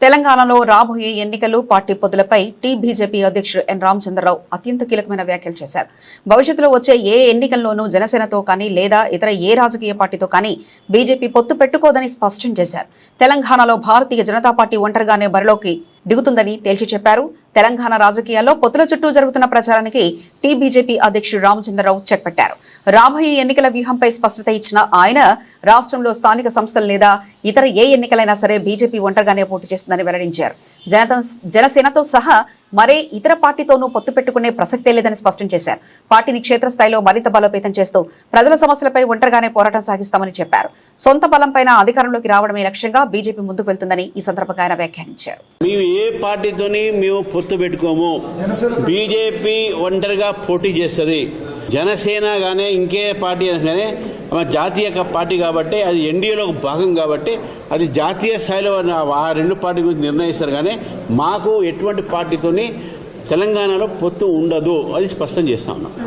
తెలంగాణలో రాబోయే ఎన్నికలు పార్టీ పొత్తులపై బీజేపీ అధ్యక్షుడు ఎన్ రామచంద్రరావు అత్యంత కీలకమైన వ్యాఖ్యలు చేశారు. భవిష్యత్తులో వచ్చే ఏ ఎన్నికల్లోనూ జనసేనతో కానీ లేదా ఇతర ఏ రాజకీయ పార్టీతో కానీ బీజేపీ పొత్తు పెట్టుకోదని స్పష్టం చేశారు. తెలంగాణలో భారతీయ జనతా పార్టీ ఒంటరిగానే బరిలోకి దిగుతుందని తేల్చి చెప్పారు. తెలంగాణ రాజకీయాల్లో పొత్తుల చుట్టూ జరుగుతున్న ప్రచారానికి బీజేపీ అధ్యక్షుడు రామచంద్రరావు చెక్ పెట్టారు. రాబోయే ఎన్నికల వ్యూహంపై స్పష్టత ఇచ్చిన ఆయన రాష్ట్రంలో స్థానిక సంస్థలు లేదా ఇతర ఏ ఎన్నికలైనా సరే బీజేపీ ఒంటరిగానే పోటీ చేస్తుందని వెల్లడించారు. జనసేనతో సహా మరే ఇతర పార్టీతోనూ పొత్తు పెట్టుకునే ప్రసక్తే లేదని స్పష్టం చేశారు. పార్టీని క్షేత్రస్థాయిలో మరింత బలోపేతం చేస్తూ ప్రజల సమస్యలపై ఒంటరిగానే పోరాటం సాగిస్తామని చెప్పారు. సొంత బలంపైన అధికారంలోకి రావడమే లక్ష్యంగా బీజేపీ ముందుకు వెళ్తుందని ఈ సందర్భంగా ఆయన వ్యాఖ్యానించారు. మేము ఏ పార్టీతోని మేము పొత్తు పెట్టుకోము. బీజేపీ ఒంటరిగా పోటీ చేస్తుంది. జనసేన కానీ ఇంకే పార్టీ కానీ జాతీయ పార్టీ కాబట్టి అది ఎన్డీఏలో భాగం కాబట్టి అది జాతీయ స్థాయిలో ఆ రెండు పార్టీ గురించి నిర్ణయిస్తారు. కానీ మాకు ఎటువంటి పార్టీతోని తెలంగాణలో పొత్తు ఉండదు, అది స్పష్టం చేస్తా ఉన్నాం.